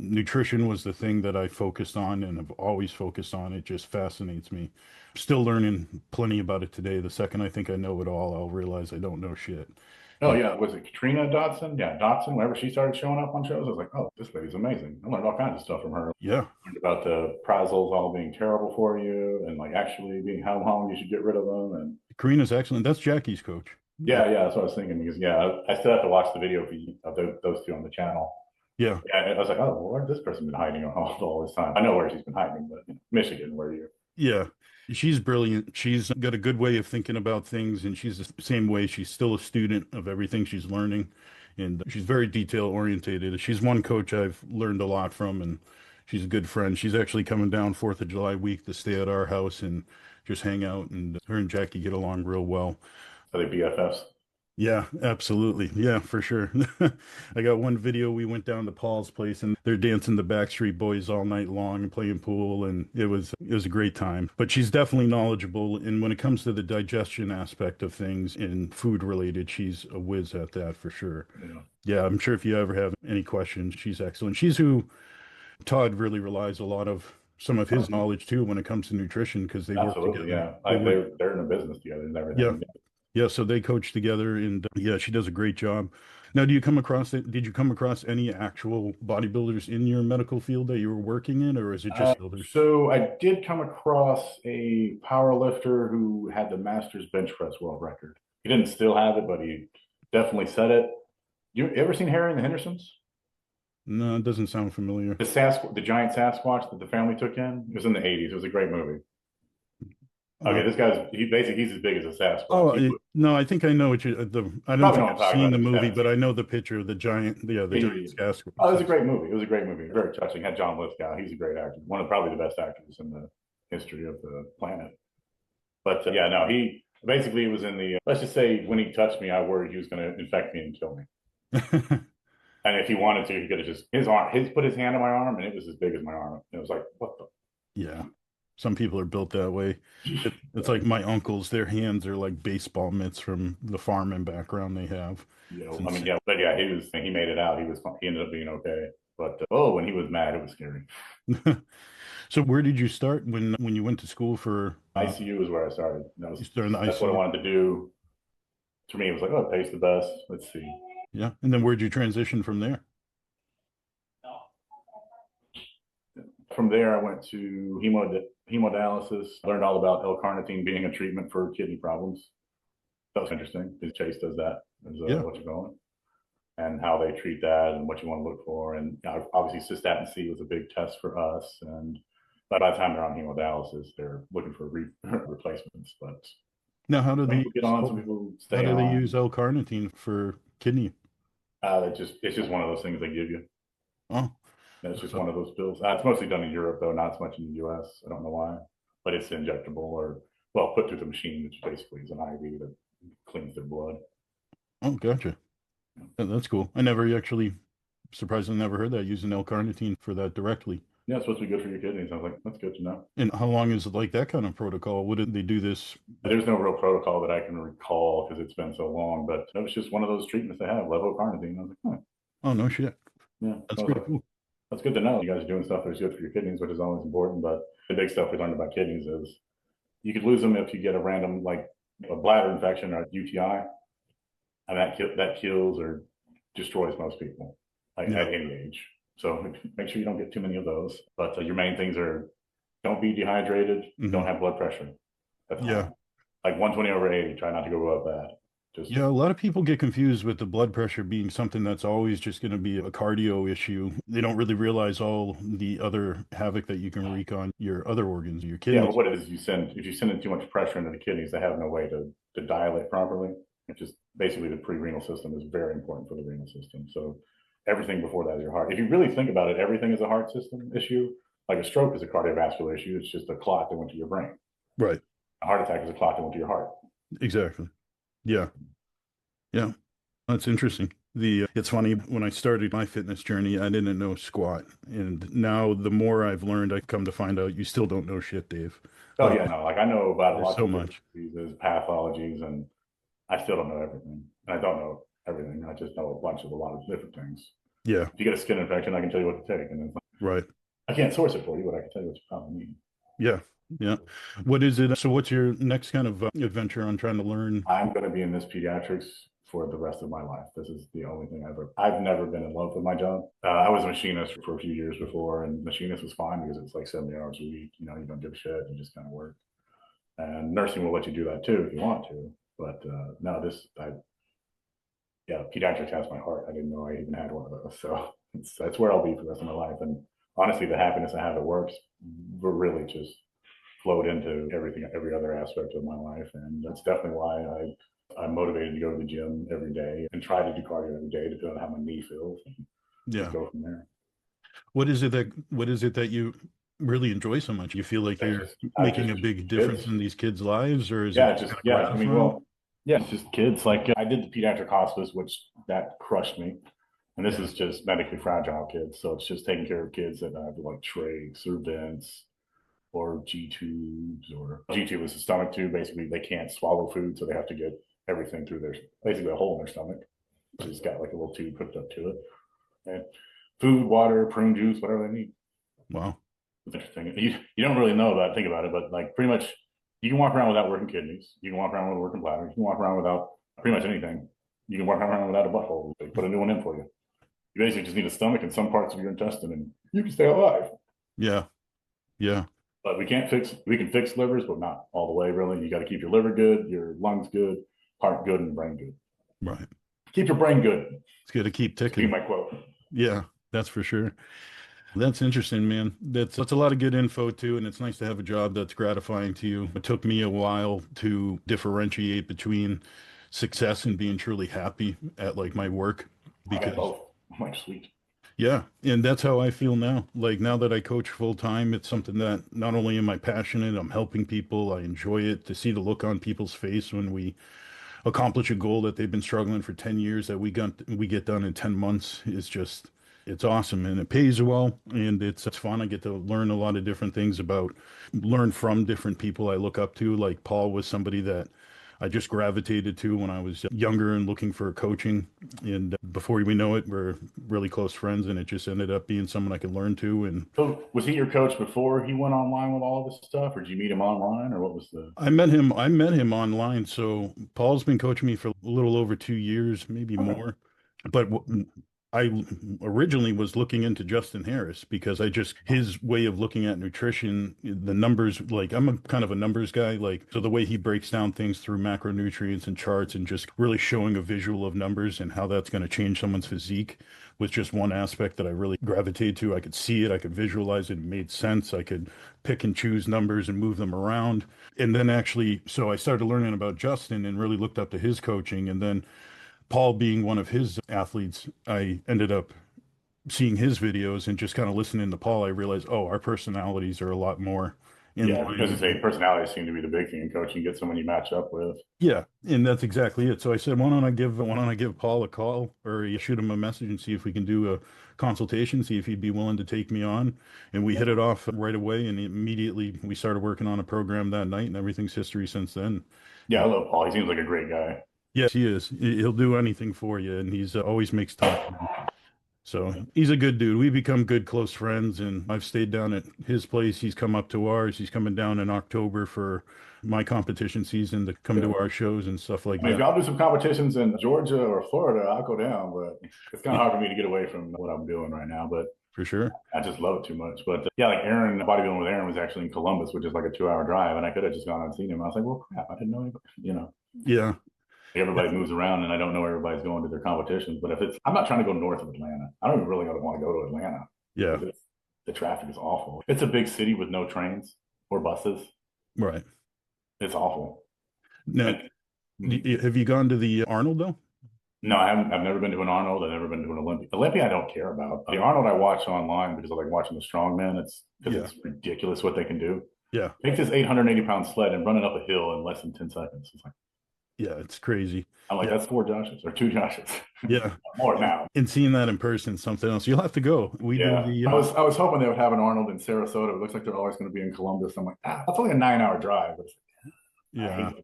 Speaker 1: Nutrition was the thing that I focused on and have always focused on. It just fascinates me. Still learning plenty about it today. The second I think I know it all, I'll realize I don't know shit.
Speaker 2: Oh
Speaker 1: And
Speaker 2: yeah, was it Katrina Dotson? Yeah, Dotson. Whenever she started showing up on shows, I was like, oh, this lady's amazing. I learned all kinds of stuff from her.
Speaker 1: yeah,
Speaker 2: Learned about the prazos all being terrible for you, and like actually being how long you should get rid of them. And
Speaker 1: Karina's excellent. That's Jackie's coach.
Speaker 2: yeah, yeah, that's what I was thinking because yeah, I still have to watch the video of those two on the channel.
Speaker 1: Yeah,
Speaker 2: Yeah, I was like, oh, well, where's this person been hiding all this time? I know where she's been hiding, but Michigan, where you?
Speaker 1: yeah. She's brilliant. She's got a good way of thinking about things, and she's the same way. She's still a student of everything she's learning, and she's very detail orientated. She's one coach I've learned a lot from, and she's a good friend. She's actually coming down 4th of July week to stay at our house and just hang out, and her and Jackie get along real well.
Speaker 2: Are they BFFs?
Speaker 1: Yeah, absolutely. Yeah, for sure. I got one video. We went down to Paul's place and they're dancing the Backstreet Boys all night long and playing pool, and it was a great time. But she's definitely knowledgeable, and when it comes to the digestion aspect of things and food related, she's a whiz at that for sure.
Speaker 2: Yeah,
Speaker 1: Yeah, I'm sure if you ever have any questions, she's excellent. She's who Todd really relies a lot of some of his knowledge too when it comes to nutrition because they work
Speaker 2: absolutely.
Speaker 1: together.
Speaker 2: Yeah,
Speaker 1: They
Speaker 2: like
Speaker 1: work,
Speaker 2: they're in a business together and
Speaker 1: yeah.
Speaker 2: everything.
Speaker 1: Yeah, so they coach together, and yeah, she does a great job. Now, did you come across any actual bodybuilders in your medical field that you were working in, or is it just builders?
Speaker 2: So I did come across a power lifter who had the Masters bench press world record. He didn't still have it, but he definitely set it. You ever seen Harry and the Hendersons?
Speaker 1: No, it doesn't sound familiar.
Speaker 2: The giant Sasquatch that the family took in. It was in the '80s. It was a great movie.
Speaker 1: Uh,
Speaker 2: Okay, he's as big as a Sasquatch.
Speaker 1: oh, no, I think I know what I don't
Speaker 2: Probably
Speaker 1: think
Speaker 2: know what I'm
Speaker 1: I've
Speaker 2: talking
Speaker 1: seen
Speaker 2: about
Speaker 1: the
Speaker 2: if you
Speaker 1: movie,
Speaker 2: haven't
Speaker 1: but
Speaker 2: seen
Speaker 1: I
Speaker 2: it.
Speaker 1: know the picture of the giant, yeah, the giant
Speaker 2: Oh, it was a
Speaker 1: Sasquatch.
Speaker 2: great movie. It was a great movie. Very touching. Had John Lithgow. He's a great actor. One of probably the best actors in the history of the planet. But yeah, no, he basically was in the. Let's just say when he touched me, I worried he was going to infect me and kill me. And if he wanted to, he could have just put his hand on my arm, and it was as big as my arm. It was like, what the?
Speaker 1: Yeah, some people are built that way. It's like my uncles, their hands are like baseball mitts from the farming background they have. It's
Speaker 2: I mean,
Speaker 1: insane.
Speaker 2: yeah, but yeah, he made it out. He ended up being okay. But oh, when he was mad, it was scary.
Speaker 1: So where did you start when you went to school for
Speaker 2: ICU is where I started.
Speaker 1: you started in the
Speaker 2: That's what I
Speaker 1: ICU?
Speaker 2: wanted to do. To me, it was like, oh, it pays the best. Let's see.
Speaker 1: Yeah. And then where'd you transition from there?
Speaker 2: From there, I went to hemodialysis, learned all about L-carnitine being a treatment for kidney problems. That was interesting because Chase does that as
Speaker 1: Yeah.
Speaker 2: what you're going and how they treat that and what you want to look for. And obviously, cystatin C was a big test for us. And by the time they're on hemodialysis, they're looking for replacements. But
Speaker 1: Now, how do
Speaker 2: some
Speaker 1: they
Speaker 2: people get
Speaker 1: use
Speaker 2: on, some people
Speaker 1: how
Speaker 2: stay
Speaker 1: do they
Speaker 2: on.
Speaker 1: use L-carnitine for kidney?
Speaker 2: It's just one of those things they give you.
Speaker 1: Oh,
Speaker 2: It's just
Speaker 1: so,
Speaker 2: one of those pills. It's mostly done in Europe, though, not as much in the US. I don't know why, but it's injectable or, well, put through the machine, which basically is an IV that cleans their blood.
Speaker 1: oh, gotcha. Yeah, that's cool. I never actually, surprisingly, never heard that using L-carnitine for that directly.
Speaker 2: Yeah, it's supposed to be good for your kidneys. I was like, that's good to know.
Speaker 1: And how long is it like that kind of protocol? What did they do this with?
Speaker 2: There's no real protocol that I can recall because it's been so long, but it was just one of those treatments they have, levocardine. I was like, huh,
Speaker 1: Oh, no shit.
Speaker 2: yeah.
Speaker 1: That's
Speaker 2: So I was
Speaker 1: pretty
Speaker 2: like,
Speaker 1: cool.
Speaker 2: that's good to know. You guys are doing stuff that's good for your kidneys, which is always important. But the big stuff we learned about kidneys is you could lose them if you get a random, like a bladder infection or a UTI, and that kills or destroys most people like,
Speaker 1: Yeah.
Speaker 2: at any age. So make sure you don't get too many of those. But your main things are don't be dehydrated,
Speaker 1: Hmm.
Speaker 2: don't have blood pressure. That's
Speaker 1: Yeah.
Speaker 2: fine. Like 120/80, try not to go above that. Just
Speaker 1: Yeah, a lot of people get confused with the blood pressure being something that's always just going to be a cardio issue. They don't really realize all the other havoc that you can wreak on your other organs, your
Speaker 2: yeah,
Speaker 1: kidneys.
Speaker 2: what it is, if you send in too much pressure into the kidneys, they have no way to dilate properly. It's just basically the pre-renal system is very important for the renal system. So everything before that is your heart. If you really think about it, everything is a heart system issue. Like a stroke is a cardiovascular issue. It's just a clot that went to your brain.
Speaker 1: Right.
Speaker 2: A heart attack is a clot that went to your heart.
Speaker 1: Exactly. Yeah. Yeah. That's interesting. It's funny when I started my fitness journey, I didn't know squat, and now the more I've learned, I come to find out you still don't know shit, Dave.
Speaker 2: Oh yeah, no, like I know about
Speaker 1: There's
Speaker 2: lots
Speaker 1: so
Speaker 2: of different
Speaker 1: much.
Speaker 2: diseases, pathologies, and I still don't know everything. And I don't know everything. I just know a lot of different things.
Speaker 1: Yeah.
Speaker 2: If you get a skin infection, I can tell you what to take, and it's like,
Speaker 1: Right.
Speaker 2: I can't source it for you, but I can tell you what you probably need.
Speaker 1: Yeah. Yeah. What is it? So, what's your next kind of adventure on trying to learn?
Speaker 2: I'm going to be in this pediatrics for the rest of my life. This is the only thing I've never been in love with my job. I was a machinist for a few years before, and machinist was fine because it's like 70 hours a week. You know, you don't give a shit, you just kind of work. And nursing will let you do that too if you want to. But no, yeah, pediatrics has my heart. I didn't know I even had one of those. So that's where I'll be for the rest of my life. And honestly, the happiness I have at work really just flowed into everything, every other aspect of my life. And that's definitely why I'm motivated to go to the gym every day and try to do cardio every day to feel how my knee feels and just
Speaker 1: Yeah.
Speaker 2: go from there.
Speaker 1: What is it that you really enjoy so much? You feel like
Speaker 2: It's
Speaker 1: you're
Speaker 2: just, I've
Speaker 1: making
Speaker 2: just
Speaker 1: a big
Speaker 2: kids.
Speaker 1: difference in these kids' lives, or is it
Speaker 2: Yeah,
Speaker 1: just
Speaker 2: just,
Speaker 1: kind of
Speaker 2: yeah. I mean,
Speaker 1: gratifying?
Speaker 2: well, yeah, it's just kids. Like I did the pediatric hospice, which that crushed me. And this
Speaker 1: Yeah.
Speaker 2: is just medically fragile kids. So it's just taking care of kids that have like trachs or vents or G tubes, or G tube is a stomach tube. Basically, they can't swallow food, so they have to get everything through their basically a hole in their stomach. So it's got like a little tube hooked up to it. And food, water, prune juice, whatever they need.
Speaker 1: Wow.
Speaker 2: It's interesting. You don't really know about think about it, but like pretty much you can walk around without working kidneys. You can walk around with a working bladder. You can walk around without pretty much anything. You can walk around without a butthole. They put a new one in for you. You basically just need a stomach and some parts of your intestine, and you can stay alive.
Speaker 1: Yeah. Yeah.
Speaker 2: But we can fix livers, but not all the way really. You got to keep your liver good, your lungs good, heart good, and brain good.
Speaker 1: Right.
Speaker 2: Keep your brain good.
Speaker 1: It's got to keep
Speaker 2: To be
Speaker 1: ticking.
Speaker 2: my quote.
Speaker 1: Yeah, that's for sure. That's interesting, man. That's a lot of good info too, and it's nice to have a job that's gratifying to you. It took me a while to differentiate between success and being truly happy at like my work
Speaker 2: I got
Speaker 1: because
Speaker 2: both. I'm like, sweet.
Speaker 1: yeah, and that's how I feel now. Like now that I coach full time, it's something that not only am I passionate, I'm helping people, I enjoy it to see the look on people's face when we accomplish a goal that they've been struggling for 10 years that we get done in 10 months is just it's awesome and it pays well and it's fun. I get to learn a lot of different things about learn from different people I look up to. Like Paul was somebody that I just gravitated to when I was younger and looking for coaching. And before we know it, we're really close friends, and it just ended up being someone I could learn to. And
Speaker 2: So was he your coach before he went online with all this stuff, or did you meet him online, or what was the?
Speaker 1: I met him online. So Paul's been coaching me for a little over 2 years, maybe
Speaker 2: Okay.
Speaker 1: more. But I originally was looking into Justin Harris because I just his way of looking at nutrition, the numbers, like I'm a kind of a numbers guy, like so the way he breaks down things through macronutrients and charts and just really showing a visual of numbers and how that's going to change someone's physique was just one aspect that I really gravitated to. I could see it, I could visualize it, it made sense. I could pick and choose numbers and move them around. And then actually, so I started learning about Justin and really looked up to his coaching. And then Paul being one of his athletes, I ended up seeing his videos and just kind of listening to Paul. I realized, oh, our personalities are a lot more in
Speaker 2: Yeah, because
Speaker 1: line.
Speaker 2: it's a personality seem to be the big thing in coaching. Get someone you match up with.
Speaker 1: Yeah, and that's exactly it. So I said, why don't I give Paul a call or you shoot him a message and see if we can do a consultation, see if he'd be willing to take me on. And we hit it off right away, and immediately we started working on a program that night, and everything's history since then.
Speaker 2: Yeah, I
Speaker 1: And
Speaker 2: love Paul. He seems like a great guy.
Speaker 1: yes, he is. He'll do anything for you, and he's always makes time. So he's a good dude. We become good close friends, and I've stayed down at his place. He's come up to ours. He's coming down in October for my competition season to come
Speaker 2: Yeah.
Speaker 1: to our shows and stuff like
Speaker 2: I mean, if
Speaker 1: that.
Speaker 2: y'all do some competitions in Georgia or Florida, I'll go down. But it's kind of hard for me to get away from what I'm doing right now. But
Speaker 1: For sure.
Speaker 2: I just love it too much. But yeah, like Aaron, bodybuilding with Aaron was actually in Columbus, which is like a 2 hour drive. And I could have just gone and seen him. I was like, well, crap, I didn't know,
Speaker 1: Yeah.
Speaker 2: everybody moves around and I don't know where everybody's going to their competitions. But if it's, I'm not trying to go north of Atlanta. I don't even really want to go to Atlanta
Speaker 1: Yeah.
Speaker 2: because the traffic is awful. It's a big city with no trains or buses.
Speaker 1: Right.
Speaker 2: It's awful.
Speaker 1: Now,
Speaker 2: And
Speaker 1: have you gone to the Arnold though?
Speaker 2: no, I haven't. I've never been to an Arnold. I've never been to an Olympia. Olympia, I don't care about. The Arnold I watch online because I like watching the strongmen. It's because
Speaker 1: Yeah.
Speaker 2: it's ridiculous what they can do.
Speaker 1: Yeah.
Speaker 2: Take this 880-pound sled and run it up a hill in less than 10 seconds. It's like,
Speaker 1: Yeah. It's crazy.
Speaker 2: I'm like,
Speaker 1: Yeah.
Speaker 2: that's 4 Joshes or 2 Joshes.
Speaker 1: Yeah.
Speaker 2: More now.
Speaker 1: And seeing that in person, something else. You'll have to go. We do
Speaker 2: Yeah.
Speaker 1: the,
Speaker 2: I was hoping they would have an Arnold in Sarasota. It looks like they're always going to be in Columbus. I'm like, that's only a 9 hour drive. But I
Speaker 1: yeah.
Speaker 2: hate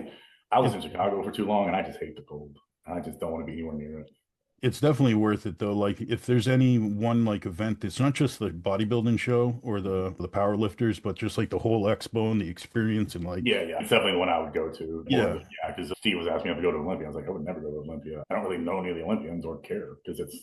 Speaker 2: it. I was in Chicago for too long and I just hate the cold. I just don't want to be anywhere near it.
Speaker 1: It's definitely worth it though. Like if there's any one like event, it's not just the bodybuilding show or the power lifters, but just like the whole expo and the experience and like
Speaker 2: Yeah, it's definitely one I would go to.
Speaker 1: yeah.
Speaker 2: Yeah, because Steve was asking me if I go to Olympia. I was like, I would never go to Olympia. I don't really know any of the Olympians or care because it's,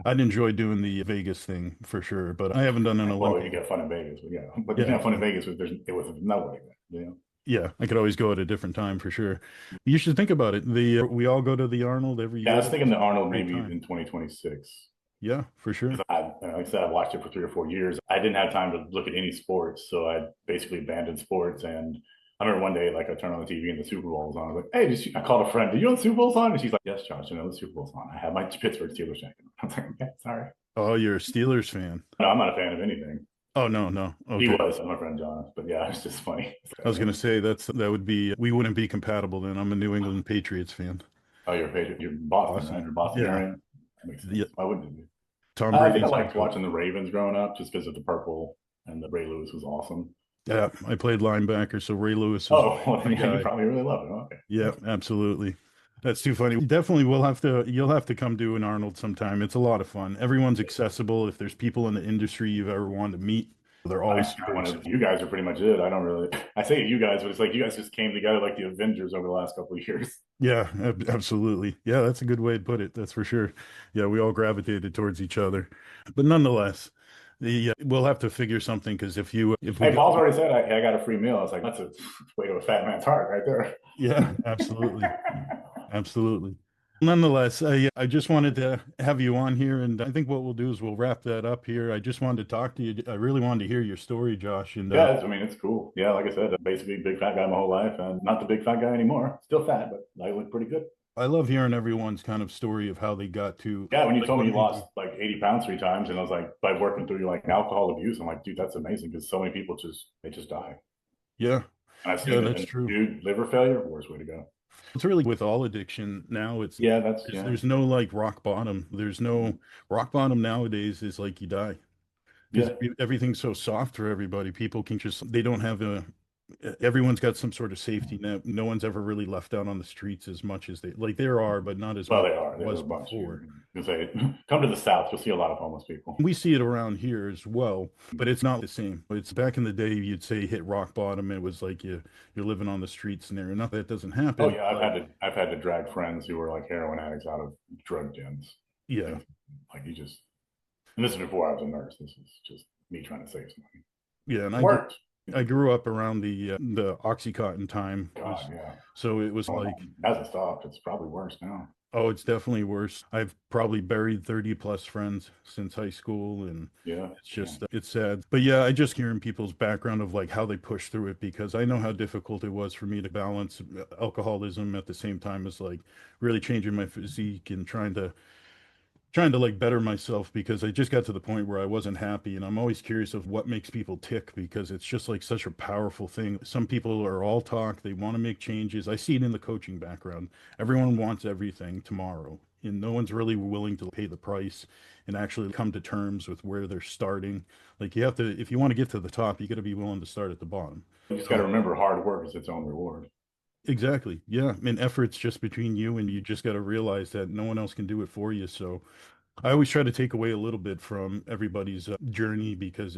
Speaker 1: I'd enjoy doing the Vegas thing for sure, but I haven't done an
Speaker 2: well, you
Speaker 1: Olympic.
Speaker 2: get fun in Vegas, but yeah, but you can
Speaker 1: Yeah.
Speaker 2: have fun in Vegas with it was nobody there.
Speaker 1: Yeah, I could always go at a different time for sure. You should think about it. The we all go to the Arnold every
Speaker 2: Yeah, I
Speaker 1: year.
Speaker 2: was thinking the Arnold
Speaker 1: Great
Speaker 2: maybe
Speaker 1: time.
Speaker 2: in 2026.
Speaker 1: Yeah, for sure.
Speaker 2: Like I said, I watched it for 3 or 4 years. I didn't have time to look at any sports, so I basically abandoned sports. And I remember one day, like I turned on the TV and the Super Bowl was on. I was like, "Hey," I called a friend. "Did you know the Super Bowl's on?" And she's like, "Yes, Josh, the Super Bowl's on." I have my Pittsburgh Steelers jacket. I was like, "Okay, sorry."
Speaker 1: Oh, you're a Steelers fan.
Speaker 2: No, I'm not a fan of anything.
Speaker 1: Oh no, no.
Speaker 2: He
Speaker 1: Okay.
Speaker 2: was my friend John, but yeah, it's just funny.
Speaker 1: I was gonna say that would be we wouldn't be compatible then. I'm a New England Patriots fan.
Speaker 2: Oh, you're a Patriot. You're Boston, right?
Speaker 1: Awesome.
Speaker 2: You're Boston
Speaker 1: Yeah.
Speaker 2: area. That makes sense.
Speaker 1: Yeah.
Speaker 2: Why wouldn't it be?
Speaker 1: Tom
Speaker 2: I think I
Speaker 1: Brady's my
Speaker 2: liked
Speaker 1: coach.
Speaker 2: watching the Ravens growing up just because of the purple and the Ray Lewis was awesome.
Speaker 1: Yeah, I played linebacker, so Ray Lewis is
Speaker 2: Oh, well,
Speaker 1: my
Speaker 2: yeah, you
Speaker 1: guy.
Speaker 2: probably really love it. Okay.
Speaker 1: Yeah, absolutely. That's too funny. Definitely we'll have to you'll have to come do an Arnold sometime. It's a lot of fun. Everyone's accessible. If there's people in the industry you've ever wanted to meet, they're always super
Speaker 2: You guys are pretty much it. I don't really, I say you guys, but it's like you guys just came together like the Avengers over the last couple of years.
Speaker 1: yeah, absolutely. Yeah, that's a good way to put it. That's for sure. Yeah, we all gravitated towards each other. But nonetheless, we'll have to figure something because if we
Speaker 2: Hey, Paul's
Speaker 1: go,
Speaker 2: already said I got a free meal. I was like, that's a way to a fat man's heart right there.
Speaker 1: yeah, absolutely. Absolutely. Nonetheless, I just wanted to have you on here, and I think what we'll do is we'll wrap that up here. I just wanted to talk to you. I really wanted to hear your story, Josh. And
Speaker 2: Yeah, I mean, it's cool. Yeah, like I said, basically big fat guy my whole life and not the big fat guy anymore. Still fat, but I look pretty good.
Speaker 1: I love hearing everyone's kind of story of how they got to
Speaker 2: Yeah, when you
Speaker 1: like
Speaker 2: told me
Speaker 1: what
Speaker 2: you
Speaker 1: they
Speaker 2: lost
Speaker 1: do.
Speaker 2: like 80 pounds 3 times, and I was like, by working through like alcohol abuse, I'm like, dude, that's amazing because so many people just die.
Speaker 1: Yeah,
Speaker 2: And I've
Speaker 1: yeah,
Speaker 2: seen it.
Speaker 1: that's
Speaker 2: And
Speaker 1: true.
Speaker 2: dude, liver failure, worst way to go.
Speaker 1: It's really with all addiction now.
Speaker 2: Yeah, that's yeah,
Speaker 1: There's no like rock bottom. There's no rock bottom nowadays is like you die because
Speaker 2: yeah.
Speaker 1: everything's so soft for everybody. People can just they don't have everyone's got some sort of safety net. No one's ever really left out on the streets as much as they like. There are, but not as
Speaker 2: Well,
Speaker 1: much
Speaker 2: they
Speaker 1: as
Speaker 2: are.
Speaker 1: it
Speaker 2: There's
Speaker 1: was
Speaker 2: a bunch.
Speaker 1: before.
Speaker 2: You say, come to the South, you'll see a lot of homeless people.
Speaker 1: We see it around here as well, but it's not the same. It's back in the day, you'd say hit rock bottom. It was like you're living on the streets and there. Not that doesn't
Speaker 2: Oh
Speaker 1: happen,
Speaker 2: yeah,
Speaker 1: but
Speaker 2: I've had to drag friends who were like heroin addicts out of drug dens.
Speaker 1: yeah,
Speaker 2: Things like you just, and this is before I was a nurse. This is just me trying to save some money.
Speaker 1: yeah. And
Speaker 2: It worked.
Speaker 1: I grew up around the OxyContin time.
Speaker 2: God, yeah.
Speaker 1: So it was
Speaker 2: Oh,
Speaker 1: like,
Speaker 2: it hasn't stopped. It's probably worse now.
Speaker 1: oh, it's definitely worse. I've probably buried 30 plus friends since high school, and
Speaker 2: Yeah,
Speaker 1: it's
Speaker 2: yeah.
Speaker 1: just, it's sad. But yeah, I just hearing people's background of like how they push through it, because I know how difficult it was for me to balance alcoholism at the same time as like really changing my physique and trying to like better myself, because I just got to the point where I wasn't happy, and I'm always curious of what makes people tick, because it's just like such a powerful thing. Some people are all talk, they want to make changes. I see it in the coaching background. Everyone wants everything tomorrow, and no one's really willing to pay the price and actually come to terms with where they're starting. Like you have to, if you want to get to the top, you got to be willing to start at the bottom.
Speaker 2: You just got to
Speaker 1: So
Speaker 2: remember, hard work is its own reward.
Speaker 1: exactly. Yeah. And effort's just between you, and you just got to realize that no one else can do it for you. So I always try to take away a little bit from everybody's journey, because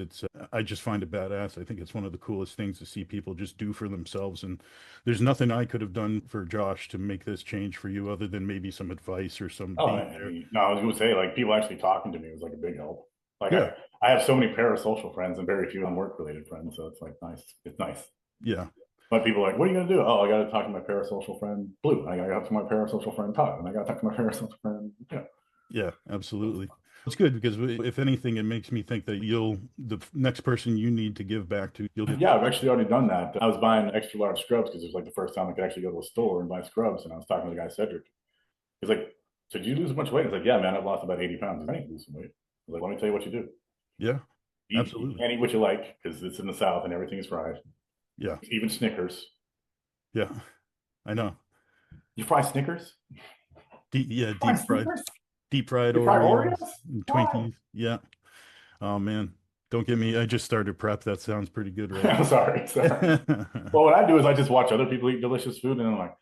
Speaker 1: I just find it badass. I think it's one of the coolest things to see people just do for themselves. And there's nothing I could have done for Josh to make this change for you other than maybe some advice or some
Speaker 2: Oh,
Speaker 1: being
Speaker 2: I
Speaker 1: there.
Speaker 2: mean, no, I was going to say, like, people actually talking to me was like a big help. Like,
Speaker 1: Yeah.
Speaker 2: I have so many parasocial friends and very few work related friends. So it's like nice. It's nice.
Speaker 1: Yeah.
Speaker 2: But people are like, what are you going to do? Oh, I got to talk to my parasocial friend Blue. I got to talk to my parasocial friend Todd. And I got to talk to my parasocial friend. Yeah.
Speaker 1: Yeah, absolutely. It's good because if anything, it makes me think that the next person you need to give back to, you'll get.
Speaker 2: Yeah, I've actually already done that. I was buying extra large scrubs because it was like the first time I could actually go to a store and buy scrubs. And I was talking to the guy, Cedric. He's like, so did you lose a bunch of weight? I was like, yeah, man, I've lost about 80 pounds. I need to lose some weight. I was like, let me tell you what you do.
Speaker 1: Yeah,
Speaker 2: You
Speaker 1: absolutely.
Speaker 2: can't eat what you like because it's in the South and everything is fried.
Speaker 1: Yeah,
Speaker 2: Even Snickers.
Speaker 1: yeah, I know.
Speaker 2: You fry Snickers?
Speaker 1: Yeah,
Speaker 2: You fry Snickers?
Speaker 1: deep fried
Speaker 2: You fry
Speaker 1: Oreos,
Speaker 2: Oreos?
Speaker 1: and
Speaker 2: What?
Speaker 1: Twinkies. Yeah. Oh man, don't get me. I just started prep. That sounds pretty good, right?
Speaker 2: I'm sorry. Sorry. Well, what I do is I just watch other people eat delicious food and I'm like,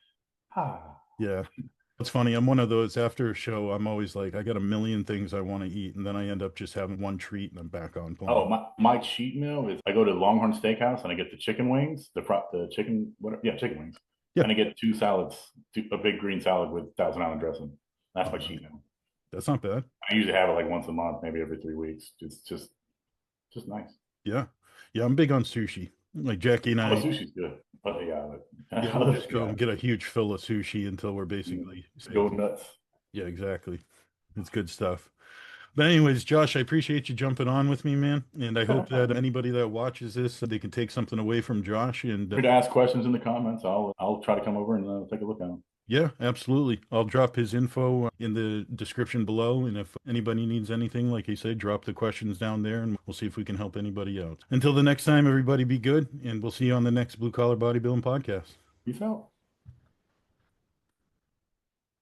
Speaker 2: ah.
Speaker 1: Yeah. It's funny. I'm one of those after a show, I'm always like, I got a million things I want to eat. And then I end up just having one treat and I'm back on
Speaker 2: Oh,
Speaker 1: plan.
Speaker 2: my cheat meal is I go to Longhorn Steakhouse and I get the chicken wings, the chicken, whatever, yeah, chicken wings.
Speaker 1: Yeah.
Speaker 2: And I get two salads, a big green salad with Thousand Island dressing. That's my cheat meal.
Speaker 1: That's not bad.
Speaker 2: I usually have it like once a month, maybe every 3 weeks. It's just nice.
Speaker 1: Yeah. Yeah. I'm big on sushi. Like Jackie and
Speaker 2: Oh,
Speaker 1: I,
Speaker 2: sushi's good. But yeah,
Speaker 1: yeah, we'll just go and get a huge fill of sushi until we're basically
Speaker 2: go
Speaker 1: safe.
Speaker 2: nuts.
Speaker 1: Yeah, exactly. It's good stuff. But anyways, Josh, I appreciate you jumping on with me, man. And I hope that anybody that watches this, they can take something away from Josh. And
Speaker 2: Free to ask questions in the comments. I'll try to come over and take a look at them.
Speaker 1: yeah, absolutely. I'll drop his info in the description below. And if anybody needs anything, like I said, drop the questions down there and we'll see if we can help anybody out. Until the next time, everybody be good. And we'll see you on the next Blue Collar Bodybuilding podcast.
Speaker 2: Peace out.